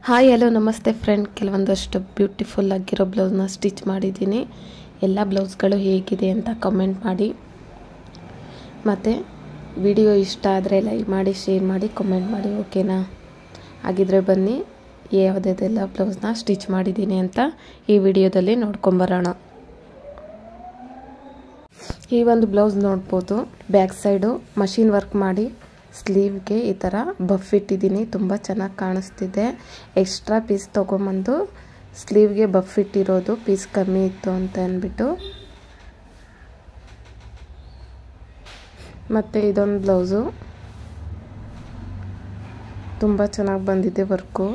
Hi hello ನಮಸ್ತೆ friend. ಕೆಲವೊಂದಷ್ಟು beautiful ಆಗಿರೋ ಬ್ಲೌಸ್ನ ಸ್ಟಿಚ್ ಮಾಡಿದ್ದೀನಿ. ಎಲ್ಲ ಬ್ಲೌಸ್ಗಳು ಹೇಗಿದೆ ಅಂತ ಕಮೆಂಟ್ ಮಾಡಿ. ಮತ್ತು ವಿಡಿಯೋ ಇಷ್ಟ ಆದರೆ ಲೈಕ್ ಮಾಡಿ, ಶೇರ್ ಮಾಡಿ, ಕಮೆಂಟ್ ಮಾಡಿ. ಓಕೆನಾ? ಹಾಗಿದ್ರೆ ಬನ್ನಿ ಯಾವುದೆಲ್ಲ ಬ್ಲೌಸ್ನ ಸ್ಟಿಚ್ ಮಾಡಿದ್ದೀನಿ ಅಂತ ಈ ವಿಡಿಯೋದಲ್ಲಿ ನೋಡ್ಕೊಂಬರೋಣ. ಈ ಒಂದು ಬ್ಲೌಸ್ ನೋಡ್ಬೋದು, ಬ್ಯಾಕ್ ಸೈಡು ಮಷಿನ್ ವರ್ಕ್ ಮಾಡಿ ಸ್ಲೀವ್ಗೆ ಈ ಥರ ಬಫ್ ಇಟ್ಟಿದ್ದೀನಿ. ತುಂಬ ಚೆನ್ನಾಗಿ ಕಾಣಿಸ್ತಿದೆ. ಎಕ್ಸ್ಟ್ರಾ ಪೀಸ್ ತೊಗೊಂಬಂದು ಸ್ಲೀವ್ಗೆ ಬಫ್ ಇಟ್ಟಿರೋದು, ಪೀಸ್ ಕಮ್ಮಿ ಇತ್ತು ಅಂತ ಅಂದ್ಬಿಟ್ಟು. ಮತ್ತು ಇದೊಂದು ಬ್ಲೌಸು ತುಂಬ ಚೆನ್ನಾಗಿ ಬಂದಿದೆ ವರ್ಕು.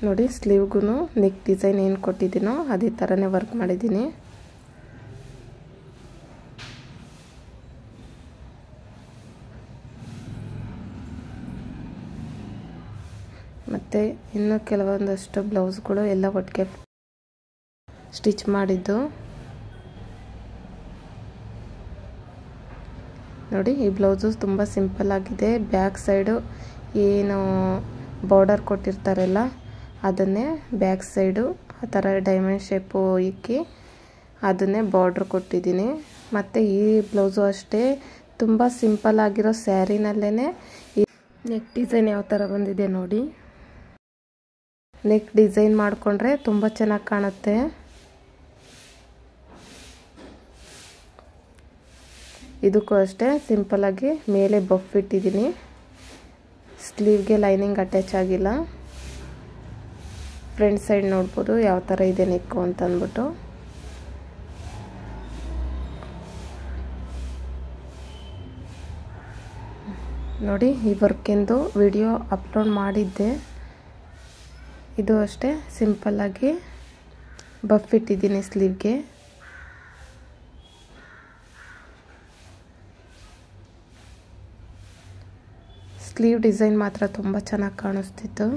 ನೋಡಿ, ಸ್ಲೀವ್ಗೂ ನೆಕ್ ಡಿಸೈನ್ ಏನು ಕೊಟ್ಟಿದ್ದೀನೋ ಅದೇ ಥರನೇ ವರ್ಕ್ ಮಾಡಿದ್ದೀನಿ. ಮತ್ತು ಇನ್ನು ಕೆಲವೊಂದಷ್ಟು ಬ್ಲೌಸ್ಗಳು ಎಲ್ಲ ಒಟ್ಟಿಗೆ ಸ್ಟಿಚ್ ಮಾಡಿದ್ದು. ನೋಡಿ, ಈ ಬ್ಲೌಸು ತುಂಬ ಸಿಂಪಲ್ ಆಗಿದೆ. ಬ್ಯಾಕ್ ಸೈಡು ಏನು ಬಾರ್ಡರ್ ಕೊಟ್ಟಿರ್ತಾರಲ್ಲ ಅದನ್ನೇ ಬ್ಯಾಕ್ ಸೈಡು ಆ ಥರ ಡೈಮಂಡ್ ಶೇಪು ಇಕ್ಕಿ ಅದನ್ನೇ ಬಾರ್ಡ್ರ್ ಕೊಟ್ಟಿದ್ದೀನಿ. ಮತ್ತು ಈ ಬ್ಲೌಸು ಅಷ್ಟೇ ತುಂಬ ಸಿಂಪಲ್ ಆಗಿರೋ ಸ್ಯಾರಿನಲ್ಲೇ ಈ ನೆಕ್ ಡಿಸೈನ್ ಯಾವ ಥರ ಬಂದಿದೆ ನೋಡಿ. ನೆಕ್ ಡಿಸೈನ್ ಮಾಡಿಕೊಂಡ್ರೆ ತುಂಬ ಚೆನ್ನಾಗಿ ಕಾಣುತ್ತೆ. ಇದಕ್ಕೂ ಅಷ್ಟೇ ಸಿಂಪಲ್ಲಾಗಿ ಮೇಲೆ ಬಫ್ ಇಟ್ಟಿದ್ದೀನಿ. ಸ್ಲೀವ್ಗೆ ಲೈನಿಂಗ್ ಅಟ್ಯಾಚ್ ಆಗಿಲ್ಲ. ಫ್ರಂಟ್ ಸೈಡ್ ನೋಡ್ಬೋದು ಯಾವ ಥರ ಇದೆ ನೆಕ್ಕು ಅಂತ ಅಂದ್ಬಿಟ್ಟು. ನೋಡಿ, ಈ ವರ್ಕಿಂದು ವಿಡಿಯೋ ಅಪ್ಲೋಡ್ ಮಾಡಿದ್ದೆ. ಇದು ಅಷ್ಟೇ ಸಿಂಪಲ್ಲಾಗಿ ಬಫ್ ಇಟ್ಟಿದ್ದೀನಿ ಸ್ಲೀವ್ಗೆ. ಸ್ಲೀವ್ ಡಿಸೈನ್ ಮಾತ್ರ ತುಂಬ ಚೆನ್ನಾಗಿ ಕಾಣಿಸ್ತಿತ್ತು.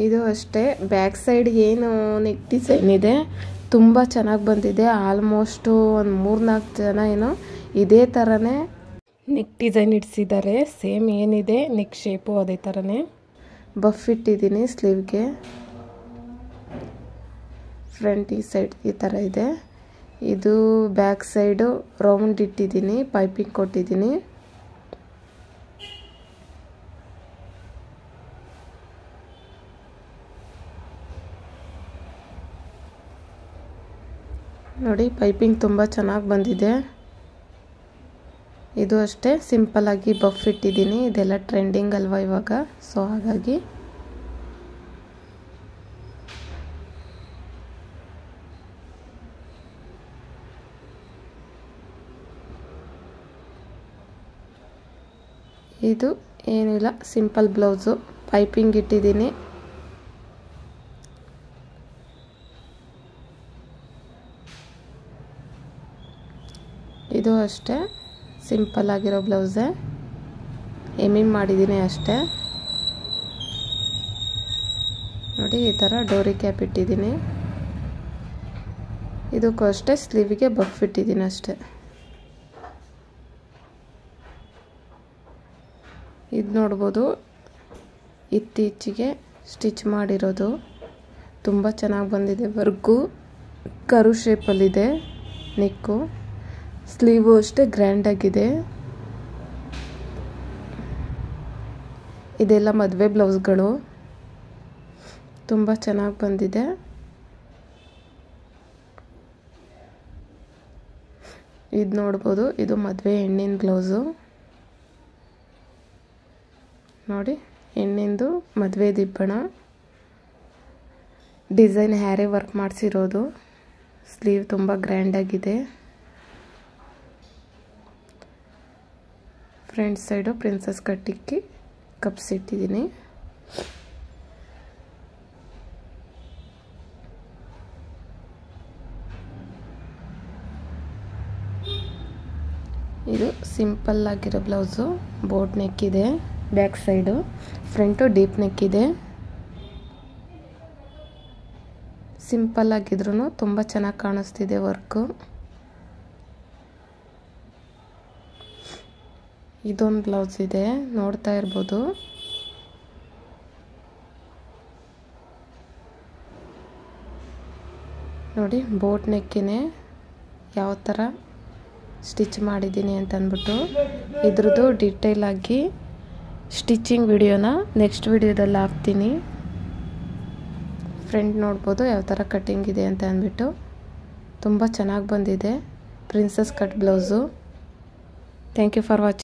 ಇದು ಅಷ್ಟೇ ಬ್ಯಾಕ್ ಸೈಡ್ ಏನು ನೆಕ್ ಡಿಸೈನ್ ಇದೆ ತುಂಬ ಚೆನ್ನಾಗಿ ಬಂದಿದೆ. ಆಲ್ಮೋಸ್ಟು ಒಂದು 3-4 ಜನ ಏನೋ ಇದೇ ಥರನೇ ನೆಕ್ ಡಿಸೈನ್ ಇಡಿಸಿದ್ದಾರೆ. ಸೇಮ್ ಏನಿದೆ ನೆಕ್ ಶೇಪು ಅದೇ ಥರನೇ ಬಫ್ ಇಟ್ಟಿದ್ದೀನಿ ಸ್ಲೀವ್ಗೆ. ಫ್ರಂಟ್ ಈ ಸೈಡ್ ಈ ಥರ ಇದೆ. ಇದು ಬ್ಯಾಕ್ ಸೈಡು ರೌಂಡ್ ಇಟ್ಟಿದ್ದೀನಿ, ಪೈಪಿಂಗ್ ಕೊಟ್ಟಿದ್ದೀನಿ. ನೋಡಿ, ಪೈಪಿಂಗ್ ತುಂಬ ಚೆನ್ನಾಗಿ ಬಂದಿದೆ. ಇದು ಅಷ್ಟೇ ಸಿಂಪಲ್ಲಾಗಿ ಬಫ್ ಇಟ್ಟಿದ್ದೀನಿ. ಇದೆಲ್ಲ ಟ್ರೆಂಡಿಂಗ್ ಅಲ್ವಾ ಇವಾಗ, ಸೊ ಹಾಗಾಗಿ. ಇದು ಏನಿಲ್ಲ, ಸಿಂಪಲ್ ಬ್ಲೌಸು, ಪೈಪಿಂಗ್ ಇಟ್ಟಿದ್ದೀನಿ. ಇದು ಅಷ್ಟೇ ಸಿಂಪಲ್ ಆಗಿರೋ ಬ್ಲೌಸೇ, ಎಮ್ಮಿಂಗ್ ಮಾಡಿದ್ದೀನಿ ಅಷ್ಟೇ. ನೋಡಿ, ಈ ಥರ ಡೋರಿ ಕ್ಯಾಪ್ ಇಟ್ಟಿದ್ದೀನಿ. ಇದಕ್ಕೂ ಅಷ್ಟೇ ಸ್ಲೀವಿಗೆ ಬಫ್ ಇಟ್ಟಿದ್ದೀನಿ ಅಷ್ಟೇ. ಇದು ನೋಡ್ಬೋದು, ಇತ್ತೀಚೆಗೆ ಸ್ಟಿಚ್ ಮಾಡಿರೋದು. ತುಂಬ ಚೆನ್ನಾಗಿ ಬಂದಿದೆ ವರ್ಕು. ಕರು ಶೇಪಲ್ಲಿದೆ ನೆಕ್ಕು. ಸ್ಲೀವು ಅಷ್ಟೇ ಗ್ರ್ಯಾಂಡಾಗಿದೆ. ಇದೆಲ್ಲ ಮದುವೆ ಬ್ಲೌಸ್ಗಳು. ತುಂಬ ಚೆನ್ನಾಗಿ ಬಂದಿದೆ. ಇದು ನೋಡ್ಬೋದು, ಇದು ಮದುವೆ ಹೆಣ್ಣಿನ ಬ್ಲೌಸು. ನೋಡಿ, ಹೆಣ್ಣಿಂದು ಮದುವೆ ದಿಬ್ಬಣ ಡಿಸೈನ್ ಹ್ಯಾರೆ ವರ್ಕ್ ಮಾಡಿಸಿರೋದು. ಸ್ಲೀವ್ ತುಂಬ ಗ್ರ್ಯಾಂಡಾಗಿದೆ. ಫ್ರಂಟ್ ಸೈಡು ಪ್ರಿನ್ಸಸ್ ಕಟ್ಟಿಕ್ಕಿ ಕಪ್ಸ್ ಇಟ್ಟಿದ್ದೀನಿ. ಇದು ಸಿಂಪಲ್ ಆಗಿರೋ ಬ್ಲೌಸು, ಬೋಟ್ ನೆಕ್ ಇದೆ. Back side front deep neck ಇದೆ. ಸಿಂಪಲ್ ಆಗಿದ್ರೂ ತುಂಬ ಚೆನ್ನಾಗಿ ಕಾಣಿಸ್ತಿದೆ ವರ್ಕು. ಇದೊಂದು ಬ್ಲೌಸ್ ಇದೆ, ನೋಡ್ತಾ ಇರ್ಬೋದು. ನೋಡಿ ಬೋಟ್ ನೆಕ್ಕಿನೇ ಯಾವ ಥರ ಸ್ಟಿಚ್ ಮಾಡಿದ್ದೀನಿ ಅಂತ ಅಂದ್ಬಿಟ್ಟು. ಇದ್ರದ್ದು ಡೀಟೇಲ್ ಆಗಿ ಸ್ಟಿಚಿಂಗ್ ವಿಡಿಯೋನ ನೆಕ್ಸ್ಟ್ ವಿಡಿಯೋದಲ್ಲಿ ಹಾಕ್ತೀನಿ. ಫ್ರಂಟ್ ನೋಡ್ಬೋದು ಯಾವ ಥರ ಕಟ್ಟಿಂಗ್ ಇದೆ ಅಂತ ಅಂದ್ಬಿಟ್ಟು. ತುಂಬ ಚೆನ್ನಾಗಿ ಬಂದಿದೆ princess cut blouse. Thank you for watching.